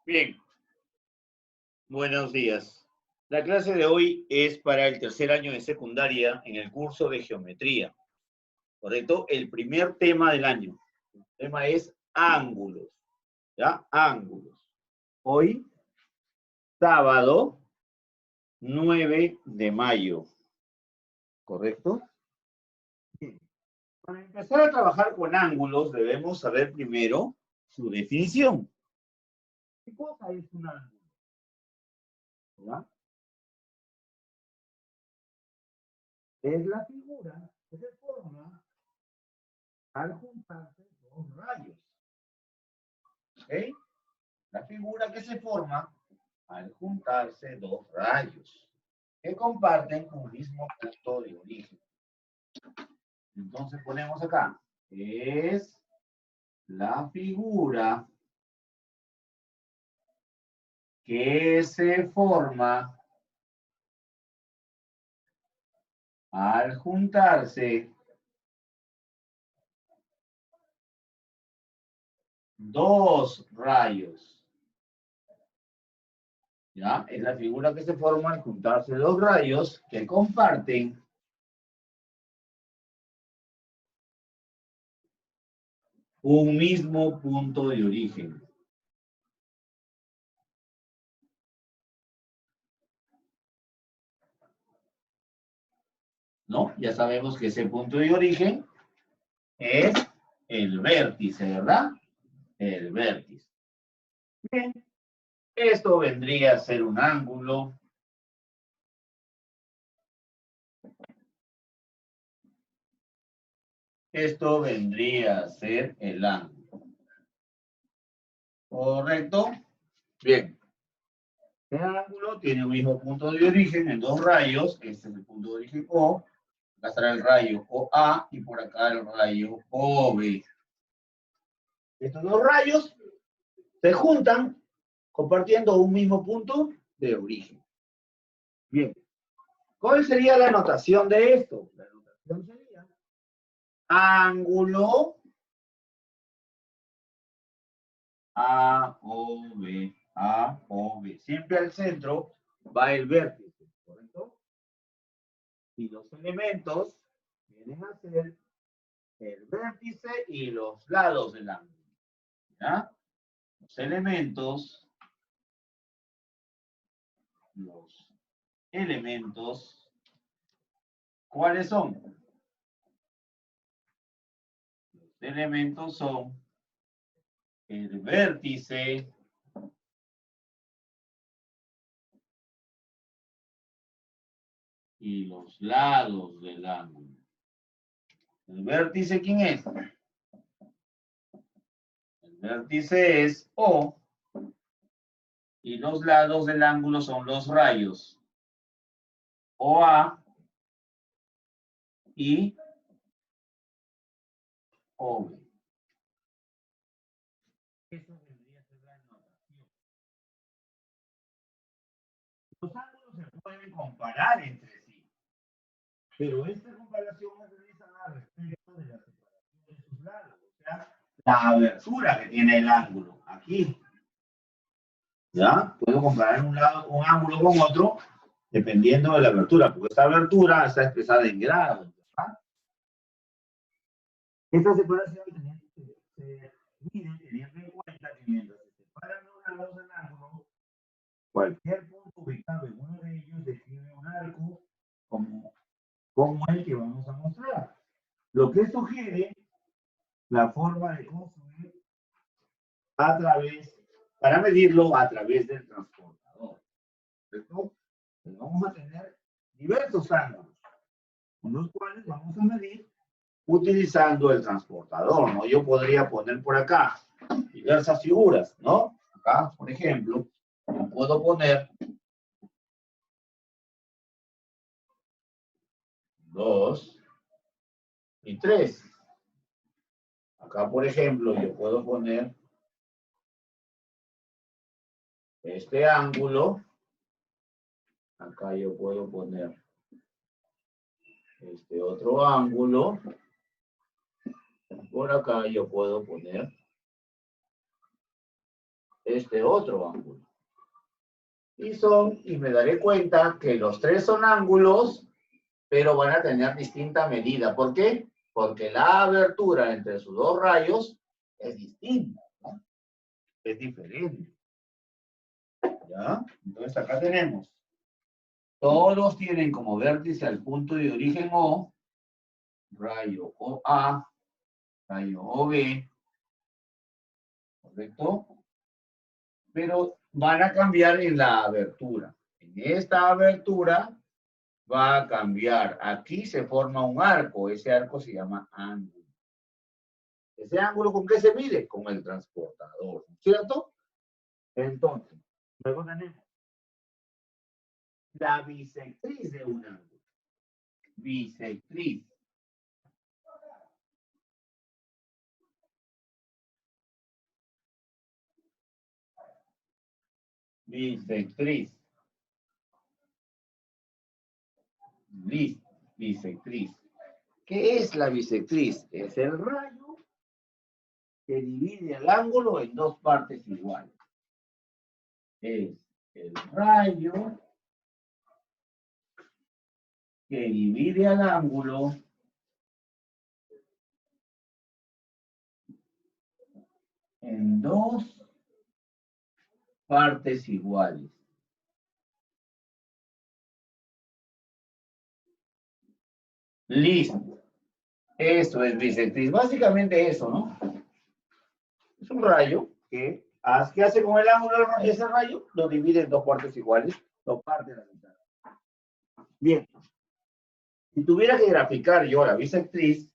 Bien, buenos días. La clase de hoy es para el tercer año de secundaria en el curso de geometría. ¿Correcto? El primer tema del año. El tema es ángulos. ¿Ya? Ángulos. Hoy, sábado 9 de mayo. ¿Correcto? Bien. Para empezar a trabajar con ángulos, debemos saber primero su definición. ¿Qué cosa es un ángulo? ¿Ya? Es la figura que se forma al juntarse dos rayos. ¿Ok? La figura que se forma al juntarse dos rayos que comparten un mismo punto de origen. Entonces ponemos acá, es la figura que se forma al juntarse dos rayos. ¿Ya? Es la figura que se forma al juntarse dos rayos que comparten un mismo punto de origen. ¿No? Ya sabemos que ese punto de origen es el vértice, ¿verdad? El vértice. Bien, esto vendría a ser un ángulo. Esto vendría a ser el ángulo. ¿Correcto? Bien. El ángulo tiene un mismo punto de origen en dos rayos. Este es el punto de origen O. Acá estará el rayo OA y por acá el rayo OB. Estos dos rayos se juntan compartiendo un mismo punto de origen. Bien. ¿Cuál sería la notación de esto? La notación sería ángulo AOB. AOB. Siempre al centro va el vértice, ¿correcto? Y los elementos vienen a ser el vértice y los lados del ángulo. ¿Ya? Los elementos ¿cuáles son? Los elementos son el vértice y los lados del ángulo. ¿El vértice quién es? El vértice es O y los lados del ángulo son los rayos OA y OB. Eso vendría a ser la notación. Los ángulos se pueden comparar entre sí, pero esta comparación es realizada respecto de la separación de sus lados, o sea, la abertura que tiene el ángulo. Aquí, ¿ya? Puedo comparar un ángulo con otro dependiendo de la abertura, porque esta abertura está expresada en grados, ¿verdad? Esta separación se mide teniendo en cuenta que mientras se separan los lados del ángulo, cualquier punto ubicado en uno de ellos define un arco como el que vamos a mostrar. Lo que sugiere la forma de construir para medirlo a través del transportador. ¿Cierto? Pues vamos a tener diversos ángulos, con los cuales vamos a medir utilizando el transportador, ¿no? Yo podría poner por acá diversas figuras, ¿no? Acá, por ejemplo, yo puedo poner 2 y 3. Acá, por ejemplo, yo puedo poner este ángulo. Acá yo puedo poner este otro ángulo. Por acá yo puedo poner este otro ángulo. Y me daré cuenta que los tres son ángulos, pero van a tener distinta medida. ¿Por qué? Porque la abertura entre sus dos rayos es distinta, ¿no? Es diferente. ¿Ya? Entonces acá tenemos. Todos tienen como vértice al punto de origen O, rayo OA, rayo OB, ¿correcto? Pero van a cambiar en la abertura. En esta abertura va a cambiar. Aquí se forma un arco. Ese arco se llama ángulo. ¿Ese ángulo con qué se mide? Con el transportador, ¿cierto? Entonces, luego tenemos la bisectriz de un ángulo. Bisectriz. Bisectriz. Bisectriz. ¿Qué es la bisectriz? Es el rayo que divide el ángulo en dos partes iguales. Es el rayo que divide al ángulo en dos partes iguales. Listo. Eso es bisectriz. Básicamente eso, ¿no? Es un rayo que, ¿qué hace con el ángulo ese rayo? Lo divide en dos partes iguales, lo parte a la mitad. Bien. Si tuviera que graficar yo la bisectriz,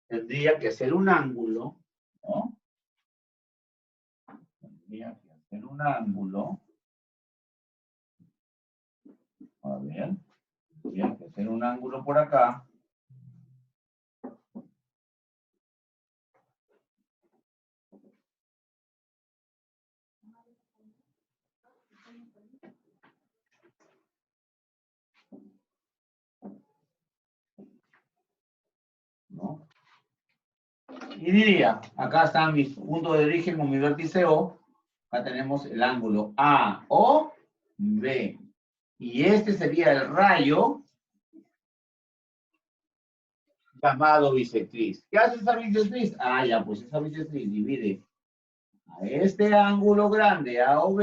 tendría que hacer un ángulo, ¿no? Tendría que hacer un ángulo. A ver. Tendría que hacer un ángulo por acá. ¿No? Y diría, acá están mis puntos de origen con mi vértice O. Acá tenemos el ángulo AOB. Y este sería el rayo llamado bisectriz. ¿Qué hace esa bisectriz? Ah, ya, pues esa bisectriz divide a este ángulo grande AOB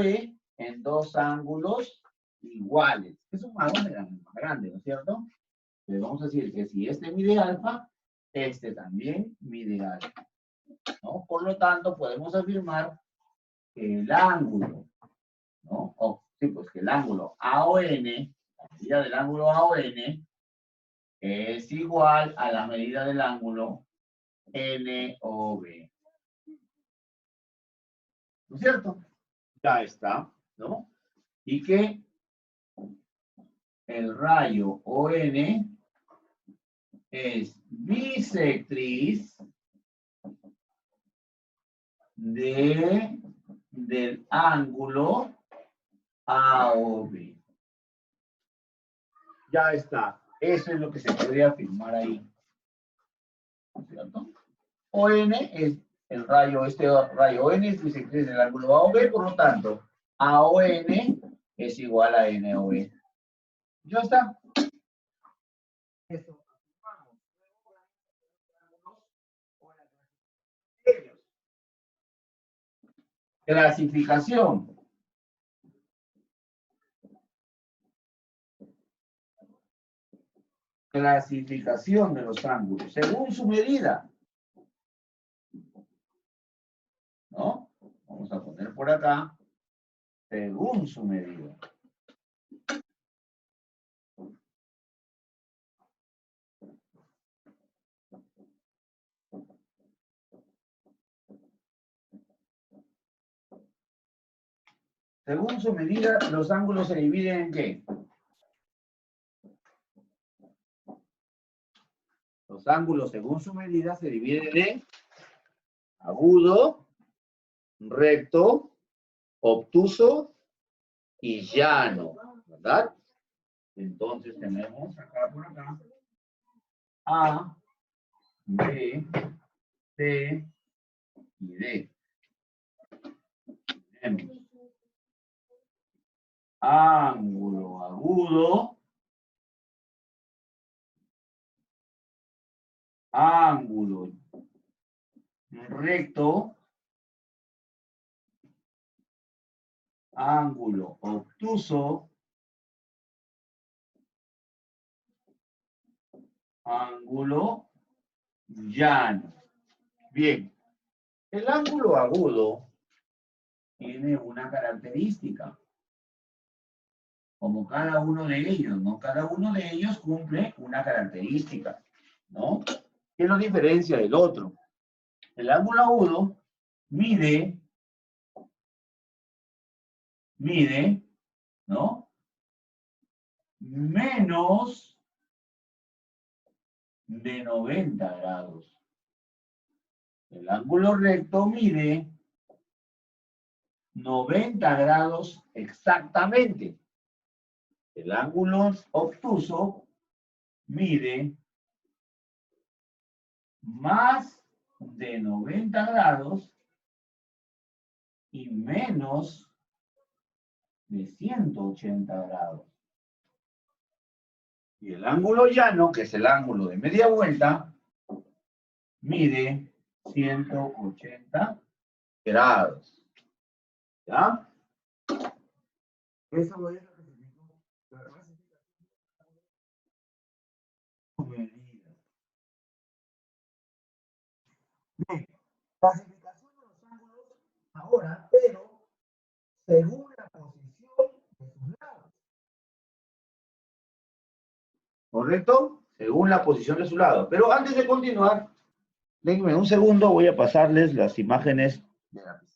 en dos ángulos iguales. Es un más grande, ¿no es cierto? Entonces vamos a decir que si este mide alfa, este también mide alfa, ¿no? Por lo tanto, podemos afirmar que el ángulo, ¿no? Sí, pues que el ángulo AON, la medida del ángulo AON, es igual a la medida del ángulo NOB. ¿No es cierto? Ya está, ¿no? Y que el rayo ON es bisectriz del ángulo AOB. Ya está. Eso es lo que se podría afirmar ahí. ¿Cierto? ON es el rayo, este rayo ON es bisectriz del ángulo AOB, por lo tanto, AON es igual a NOB. Ya está. Eso. Clasificación. Clasificación de los ángulos, según su medida. ¿No? Vamos a poner por acá, según su medida. Según su medida, los ángulos se dividen ¿en qué? Los ángulos, según su medida, se dividen en agudo, recto, obtuso y llano, ¿verdad? Entonces tenemos acá por acá A, B, C y D. tenemos ángulo agudo, ángulo recto, ángulo obtuso, ángulo llano. Bien, el ángulo agudo tiene una característica, como cada uno de ellos, ¿no? Cada uno de ellos cumple una característica, ¿no? ¿Qué lo diferencia del otro? El ángulo agudo mide, ¿no? Menos de 90 grados. El ángulo recto mide 90 grados exactamente. El ángulo obtuso mide más de 90 grados y menos de 180 grados. Y el ángulo llano, que es el ángulo de media vuelta, mide 180 grados. ¿Ya? Eso es medida. Bien, clasificación de los ángulos ahora, pero según la posición de sus lados. ¿Correcto? Según la posición de su lado. Pero antes de continuar, denme un segundo, voy a pasarles las imágenes de la pizarra.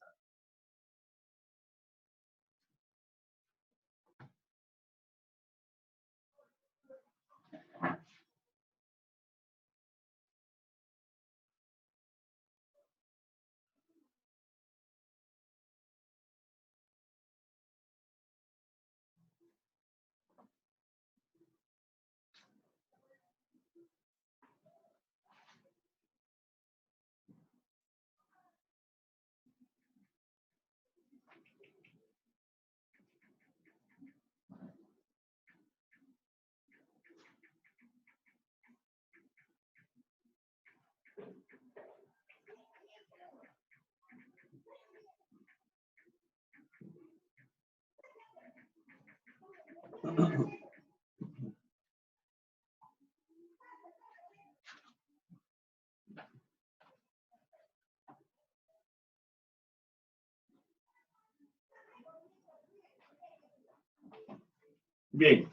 Bien,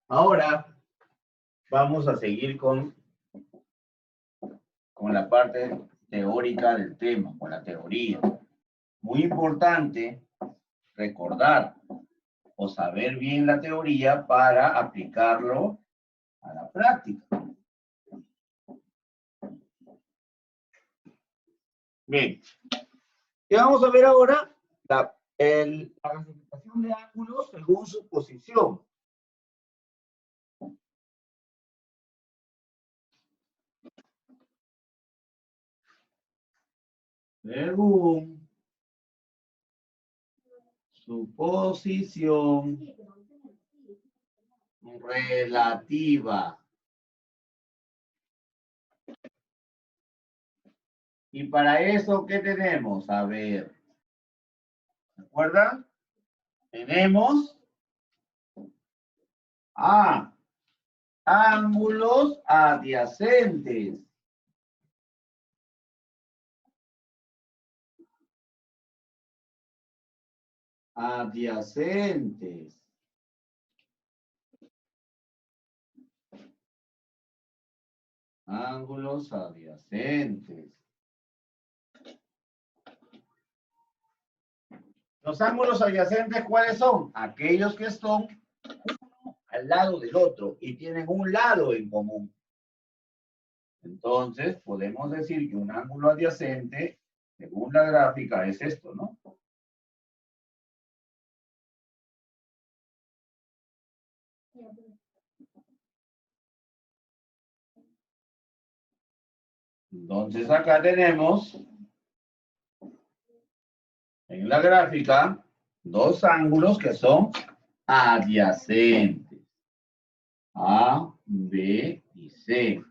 ahora vamos a seguir con la parte teórica del tema, con la teoría. Muy importante recordar o saber bien la teoría para aplicarlo a la práctica. Bien, ¿qué vamos a ver ahora? La clasificación de ángulos según su posición. Según su posición relativa. Y para eso, ¿qué tenemos? A ver, ¿se acuerdan? Tenemos ángulos adyacentes. Adyacentes. Ángulos adyacentes. Los ángulos adyacentes, ¿cuáles son? Aquellos que son uno al lado del otro y tienen un lado en común. Entonces, podemos decir que un ángulo adyacente, según la gráfica, es esto, ¿no? Entonces, acá tenemos en la gráfica dos ángulos que son adyacentes. A, B y C.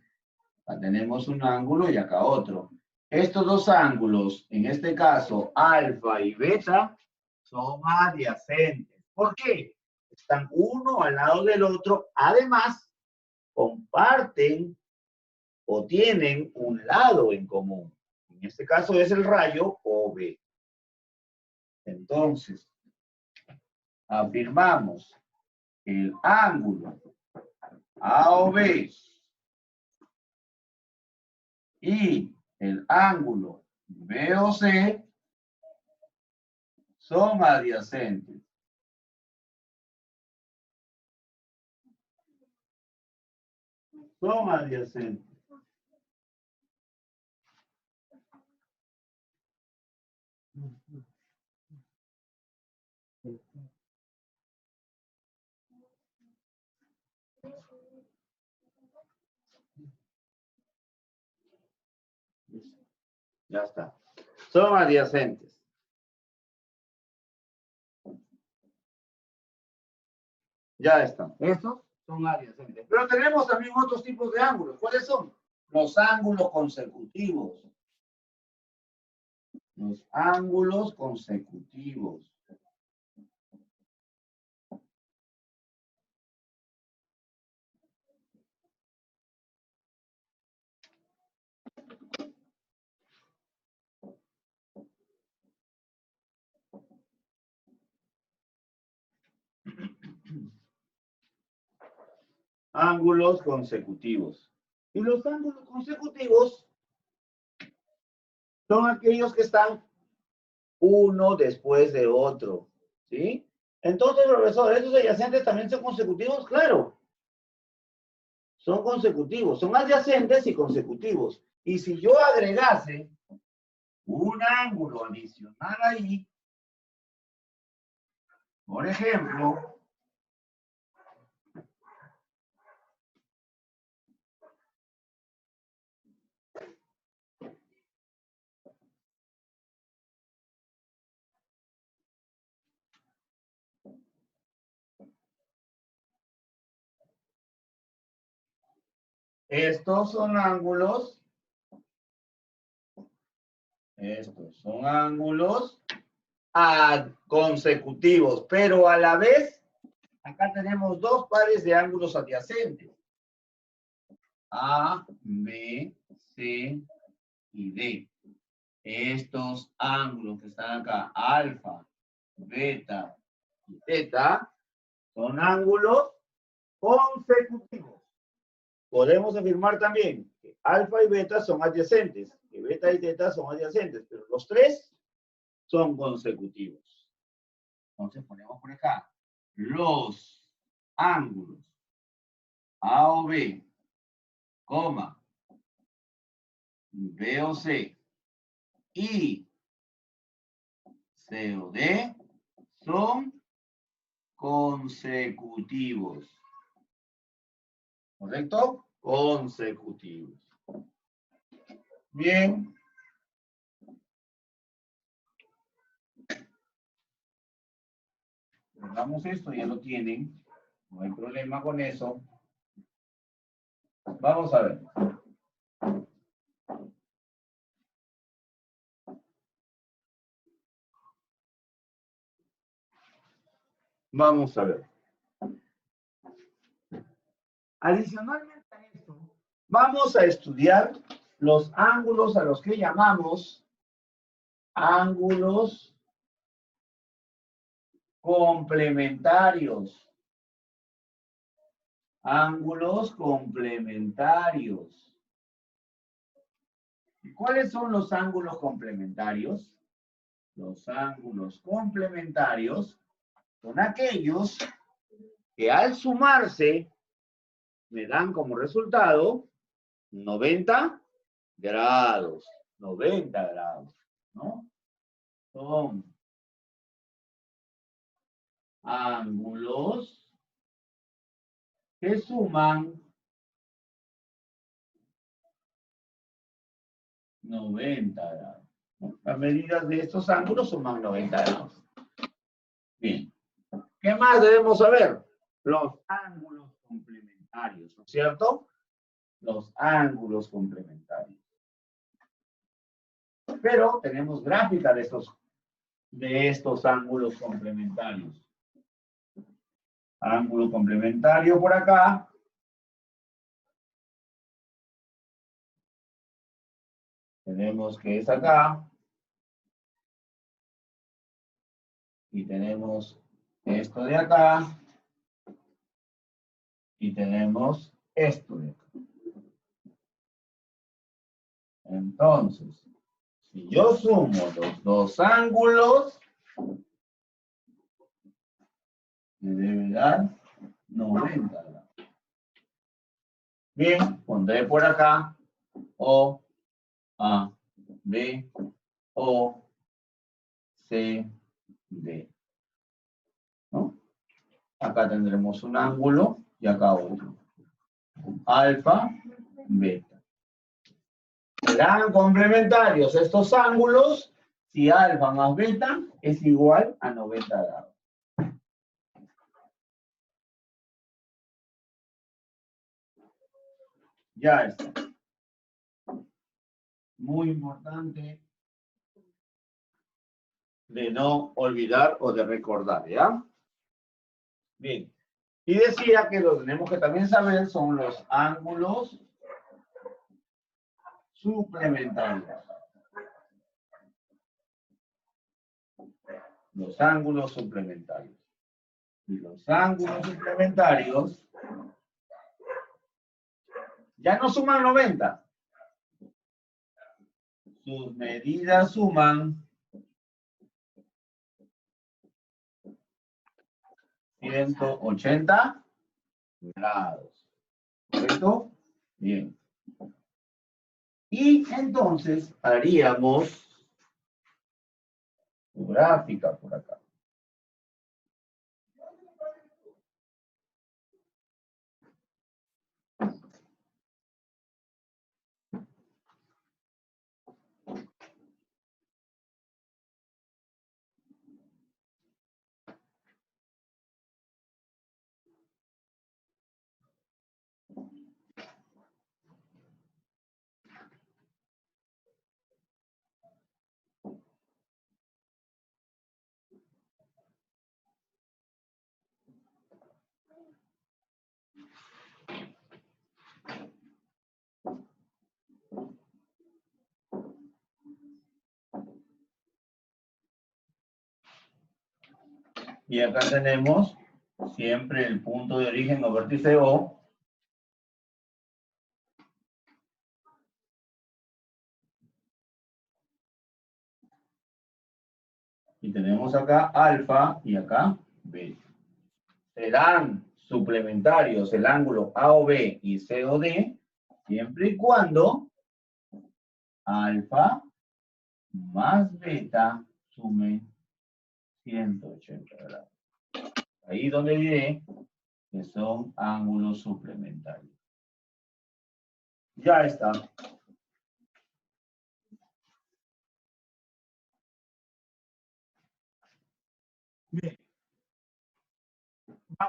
Acá tenemos un ángulo y acá otro. Estos dos ángulos, en este caso alfa y beta, son adyacentes. ¿Por qué? Están uno al lado del otro. Además, comparten o tienen un lado en común. En este caso es el rayo OB. Entonces, afirmamos que el ángulo AOB y el ángulo BOC son adyacentes. Son adyacentes. Ya está. Son adyacentes. Ya están. Estos son adyacentes. Pero tenemos también otros tipos de ángulos. ¿Cuáles son? Los ángulos consecutivos. Los ángulos consecutivos. Ángulos consecutivos. Y los ángulos consecutivos son aquellos que están uno después de otro. ¿Sí? Entonces, profesor, ¿estos adyacentes también son consecutivos? Claro. Son consecutivos. Son adyacentes y consecutivos. Y si yo agregase un ángulo adicional ahí, por ejemplo, estos son ángulos consecutivos, pero a la vez, acá tenemos dos pares de ángulos adyacentes. A, B, C y D. Estos ángulos que están acá, alfa, beta y teta, son ángulos consecutivos. Podemos afirmar también que alfa y beta son adyacentes, que beta y teta son adyacentes, pero los tres son consecutivos. Entonces ponemos por acá los ángulos A o B, coma, B o C y C o D son consecutivos. ¿Correcto? Consecutivos. Bien. Hagamos esto, ya lo tienen. No hay problema con eso. Vamos a ver. Vamos a ver. Adicionalmente a esto, vamos a estudiar los ángulos a los que llamamos ángulos complementarios. Ángulos complementarios. ¿Y cuáles son los ángulos complementarios? Los ángulos complementarios son aquellos que al sumarse me dan como resultado 90 grados. 90 grados, ¿no? Son ángulos que suman 90 grados. ¿no? Las medidas de estos ángulos suman 90 grados. Bien. ¿Qué más debemos saber? Los ángulos complementarios, ¿no es cierto? Los ángulos complementarios. Pero tenemos gráfica de estos ángulos complementarios. Ángulo complementario por acá. Tenemos que es acá. Y tenemos esto de acá. Y tenemos esto de acá. Entonces, si yo sumo los dos ángulos, me debe dar 90 grados. Bien, pondré por acá O, A, B, O, C, D. ¿No? Acá tendremos un ángulo y acá otro. Alfa, beta. Serán complementarios estos ángulos si alfa más beta es igual a 90 grados. Ya está. Muy importante de no olvidar o de recordar, ¿ya? Bien. Y decía que lo que tenemos que también saber son los ángulos suplementarios. Los ángulos suplementarios. Y los ángulos suplementarios ya no suman 90. Sus medidas suman 180 grados. ¿Correcto? Bien. Y entonces haríamos su gráfica por acá. Y acá tenemos siempre el punto de origen o vértice O. Y tenemos acá alfa y acá beta. Serán suplementarios el ángulo AOB y COD siempre y cuando alfa más beta sume 180 grados. Ahí donde diré que son ángulos suplementarios. Ya está. Bien.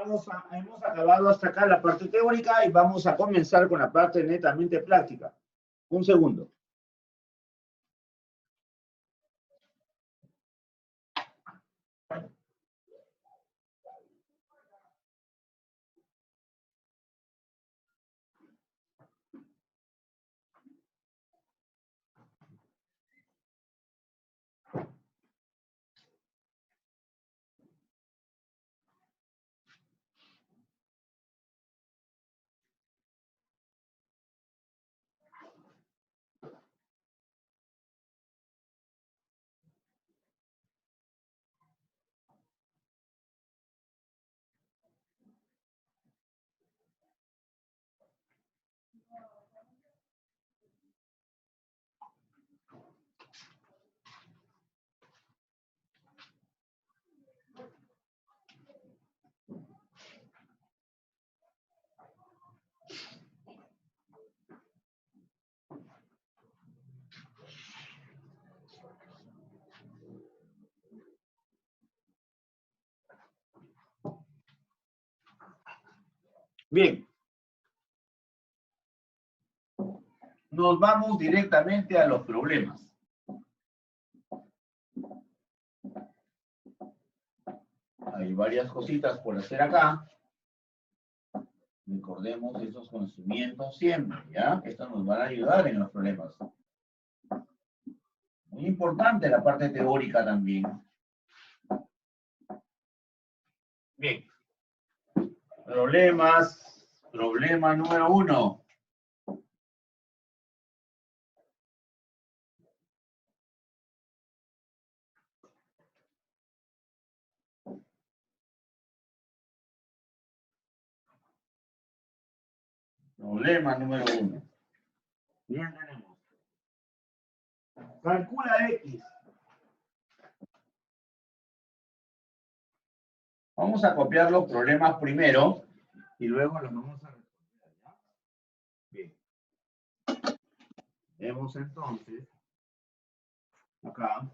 Hemos acabado hasta acá la parte teórica y vamos a comenzar con la parte netamente práctica. Un segundo. Bien, nos vamos directamente a los problemas. Hay varias cositas por hacer acá. Recordemos esos conocimientos siempre, ¿ya? Esto nos va a ayudar en los problemas. Muy importante la parte teórica también. Bien. Problemas. Problema número 1. Problema número 1. Bien, tenemos. Calcula X. Vamos a copiar los problemas primero y luego los vamos a resolver, ¿ya? Bien. Vemos entonces acá.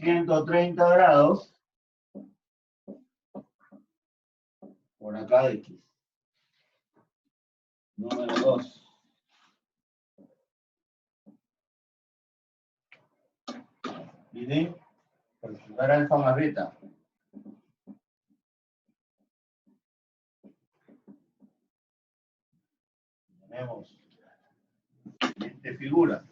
$130 por acá de X. Número 2. Miren, calcular alfa más beta. Tenemos siguiente figura.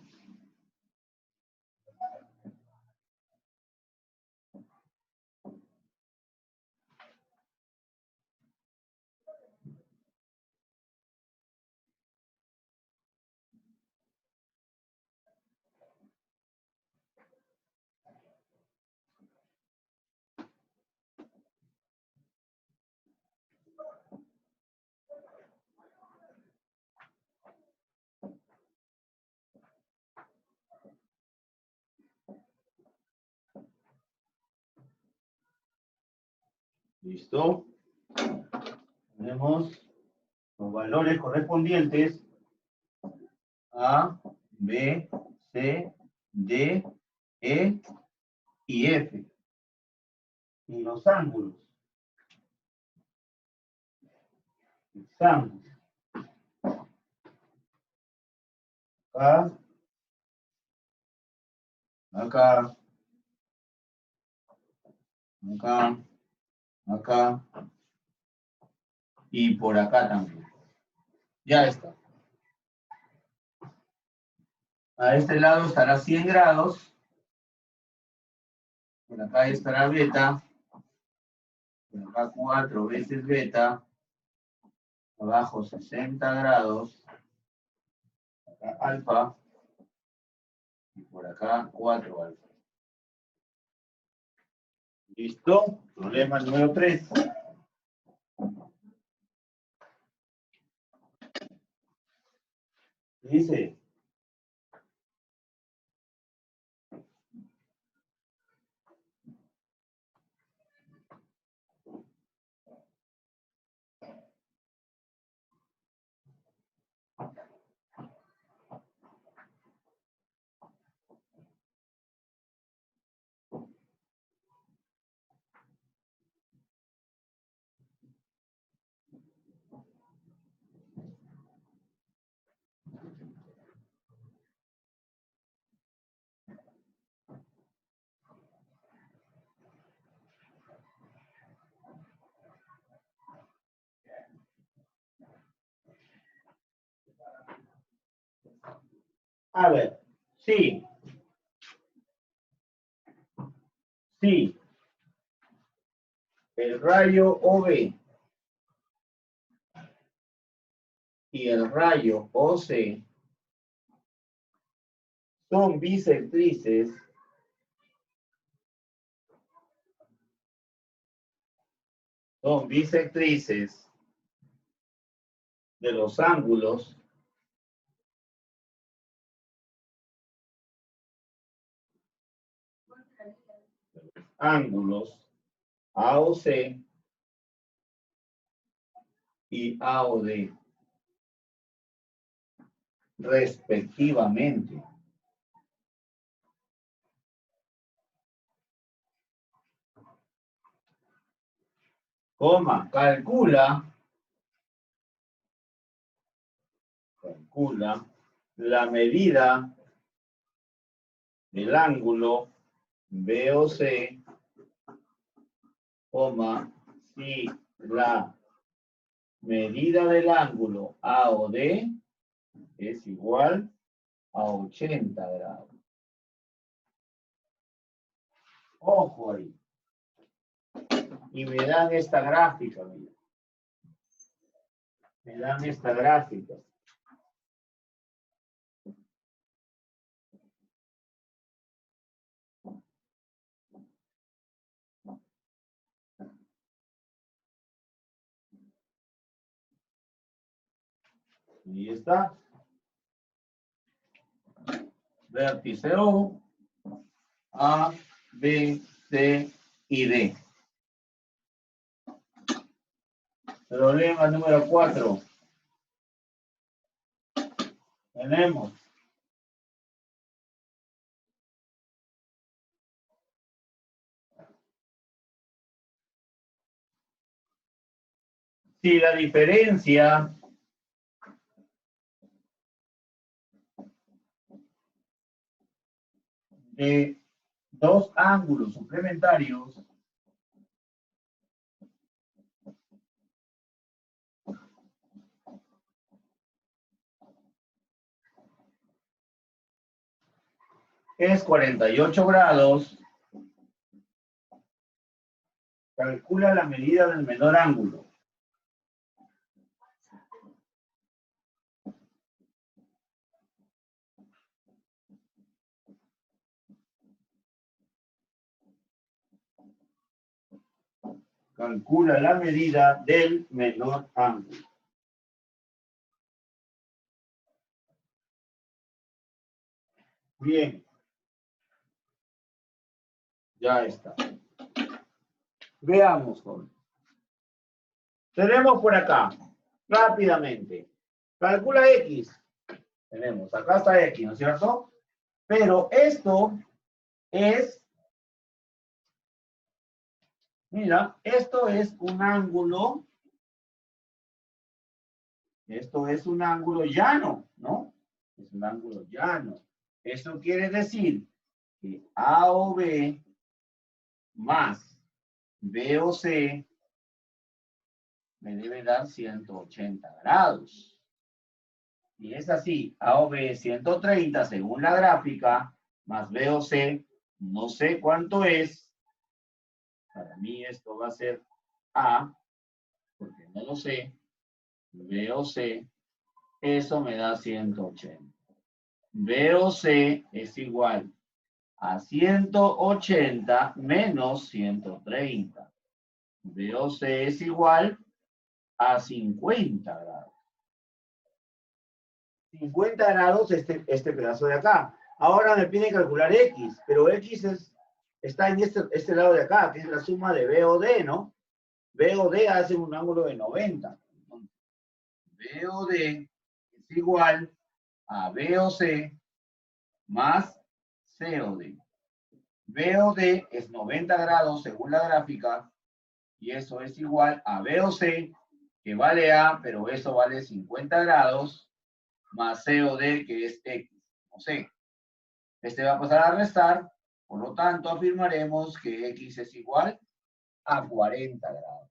¿Listo? Tenemos los valores correspondientes A, B, C, D, E y F. Y los ángulos. Estamos acá, acá, acá, acá y por acá también. Ya está. A este lado estará 100 grados. Por acá estará beta. Por acá 4 veces beta. Abajo 60 grados. Acá alfa. Y por acá 4 alfa. ¿Listo? Problema número 3. Dice, A ver, sí, sí, el rayo OB y el rayo OC son bisectrices de los ángulos AOC y AOD, respectivamente. Coma, calcula la medida del ángulo BOC, coma, si la medida del ángulo AOD es igual a 80 grados. Ojo ahí. Y me dan esta gráfica, mira. Me dan esta gráfica. Ahí está. Vértice O, A, B, C y D. Problema número 4. Tenemos si la diferencia de dos ángulos suplementarios es 48 grados, calcula la medida del menor ángulo. Calcula la medida del menor ángulo. Bien. Ya está. Veamos, joven. Tenemos por acá, rápidamente. Calcula X. Tenemos, acá está X, ¿no es cierto? Pero esto es, mira, esto es un ángulo llano, ¿no? Es un ángulo llano. Eso quiere decir que AOB más BOC me debe dar 180 grados. Y es así, AOB 130 según la gráfica, más BOC, no sé cuánto es. Para mí esto va a ser A, porque no lo sé. BOC, eso me da 180. BOC es igual a 180 menos 130. BOC es igual a 50 grados. 50 grados este pedazo de acá. Ahora me piden calcular X, pero X está en este lado de acá, que es la suma de BOD, ¿no? BOD hace un ángulo de 90. BOD es igual a BOC más COD. BOD es 90 grados según la gráfica, y eso es igual a BOC, que vale A, pero eso vale 50 grados, más COD, que es X, no sé. Este va a pasar a restar, por lo tanto afirmaremos que X es igual a 40 grados.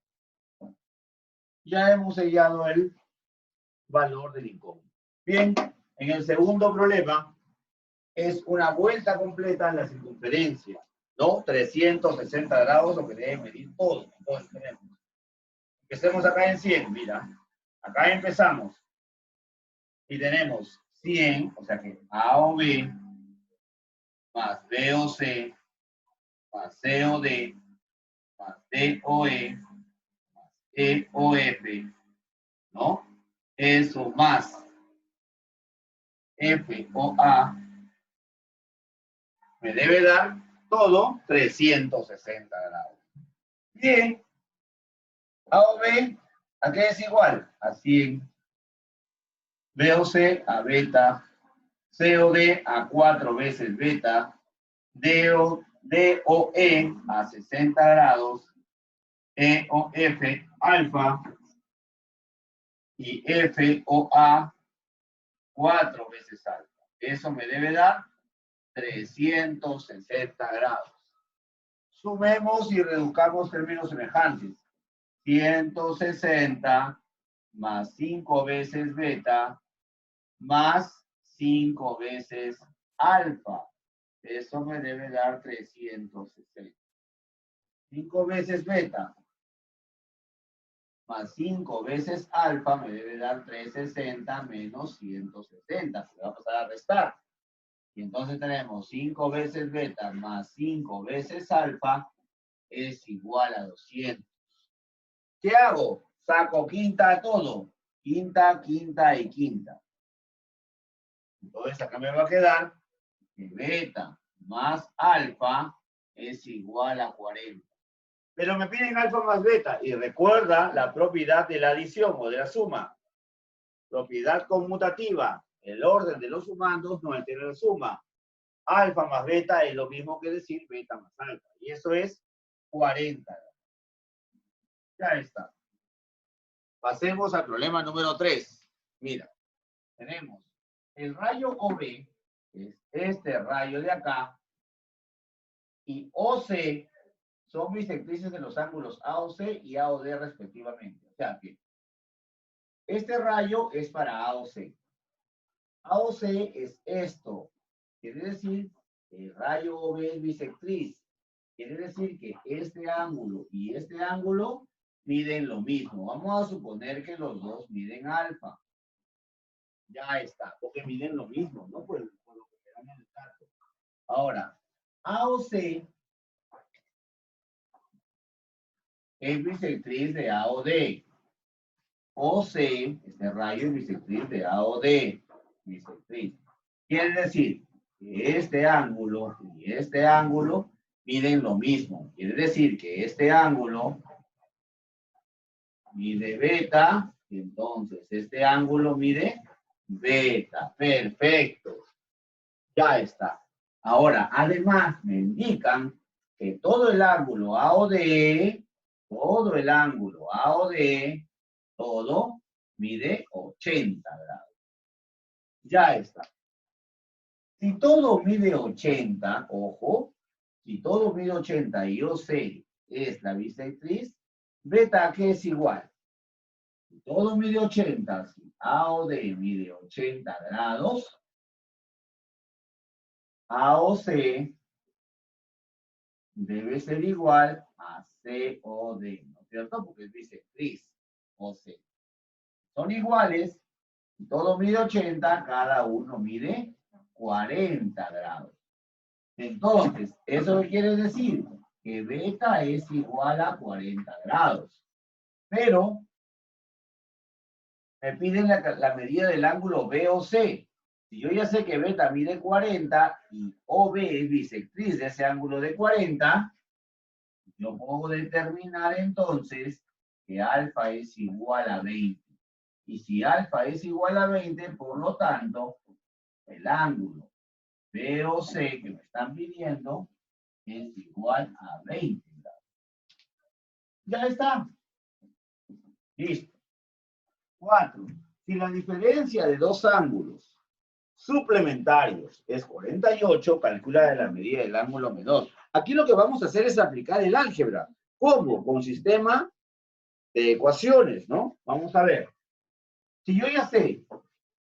Ya hemos hallado el valor del incógnito. Bien, en el segundo problema es una vuelta completa en la circunferencia, ¿no? 360 grados, lo que debe medir todo. Entonces tenemos, empecemos acá en 100, mira. Acá empezamos. Y tenemos 100, o sea que A o B, más B o C, más C o D, más D o E, más E o F, ¿no? Eso más F o A, me debe dar todo 360 grados. Bien, A o B, ¿a qué es igual? A 100. B o C a beta, C o D a 4 veces beta, D o E a 60 grados, E o F alfa y F o A 4 veces alfa. Eso me debe dar 360 grados. Sumemos y reduzcamos términos semejantes. 160 más 5 veces beta más 5 veces alfa. Eso me debe dar 360. 5 veces beta más 5 veces alfa me debe dar 360 menos 160. Se va a pasar a restar. Y entonces tenemos 5 veces beta más 5 veces alfa es igual a 200. ¿Qué hago? Saco quinta a todo. Quinta, quinta y quinta. Entonces acá me va a quedar que beta más alfa es igual a 40. Pero me piden alfa más beta. Y recuerda la propiedad de la adición o de la suma. Propiedad conmutativa. El orden de los sumandos no altera la suma. Alfa más beta es lo mismo que decir beta más alfa. Y eso es 40. Ya está. Pasemos al problema número 3. Mira, tenemos el rayo OB, que es este rayo de acá, y OC son bisectrices de los ángulos AOC y AOD respectivamente. O sea que este rayo es para AOC. AOC es esto. Quiere decir que el rayo OB es bisectriz. Quiere decir que este ángulo y este ángulo miden lo mismo. Vamos a suponer que los dos miden alfa. Ya está, porque miden lo mismo, ¿no? Por lo que me dan en el caso. Ahora, AOC es bisectriz de AOD. OC, este rayo es bisectriz de AOD. Bisectriz. Quiere decir que este ángulo y este ángulo miden lo mismo. Quiere decir que este ángulo mide beta, y entonces este ángulo mide beta. Perfecto. Ya está. Ahora, además, me indican que todo el ángulo AOD, todo mide 80 grados. Ya está. Si todo mide 80, ojo, si todo mide 80 y OC es la bisectriz, beta, ¿qué es igual? Si todo mide 80, si AOD mide 80 grados, AOC debe ser igual a COD, ¿no es cierto? Porque es bisectriz, OC. Son iguales, si todo mide 80, cada uno mide 40 grados. Entonces, ¿eso qué quiere decir? Que beta es igual a 40 grados. Pero me piden la medida del ángulo BOC. Si yo ya sé que beta mide 40 y OB es bisectriz de ese ángulo de 40, yo puedo determinar entonces que alfa es igual a 20. Y si alfa es igual a 20, por lo tanto, el ángulo BOC que me están pidiendo es igual a 20 grados. Ya está. Listo. 4. Si la diferencia de dos ángulos suplementarios es 48, calcula la medida del ángulo menor. Aquí lo que vamos a hacer es aplicar el álgebra. ¿Cómo? Con sistema de ecuaciones, ¿no? Vamos a ver. Si yo ya sé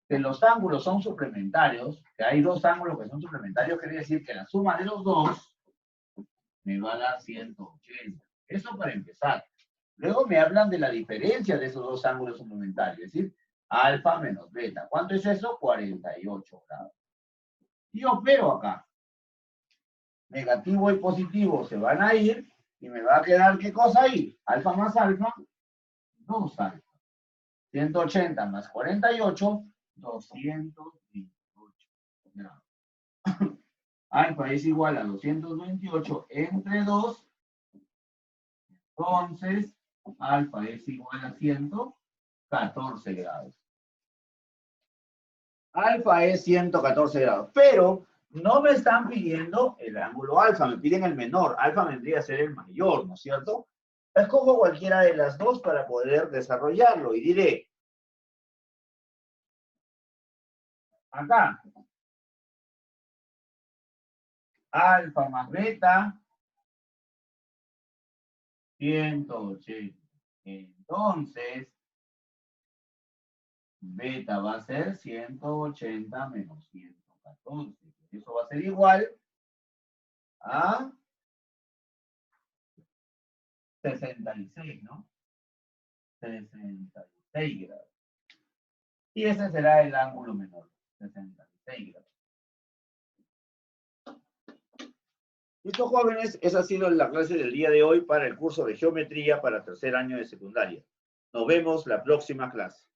que los ángulos son suplementarios, que hay dos ángulos que son suplementarios, quiere decir que la suma de los dos me va a dar 180. Eso para empezar. Luego me hablan de la diferencia de esos dos ángulos suplementarios, es decir, alfa menos beta. ¿Cuánto es eso? 48 grados. Y opero acá. Negativo y positivo se van a ir y me va a quedar, ¿qué cosa ahí? Alfa más alfa, 2 alfa. 180 más 48, 228 grados. Alfa es igual a 228 entre 2, entonces alfa es igual a 114 grados. Alfa es 114 grados, pero no me están pidiendo el ángulo alfa, me piden el menor. Alfa vendría a ser el mayor, ¿no es cierto? Escojo cualquiera de las dos para poder desarrollarlo y diré, acá, alfa más beta, 180. Entonces, beta va a ser 180 menos 114. Eso va a ser igual a 66, ¿no? 66 grados. Y ese será el ángulo menor, 66 grados. Listo, jóvenes, esa ha sido la clase del día de hoy para el curso de geometría para tercer año de secundaria. Nos vemos la próxima clase.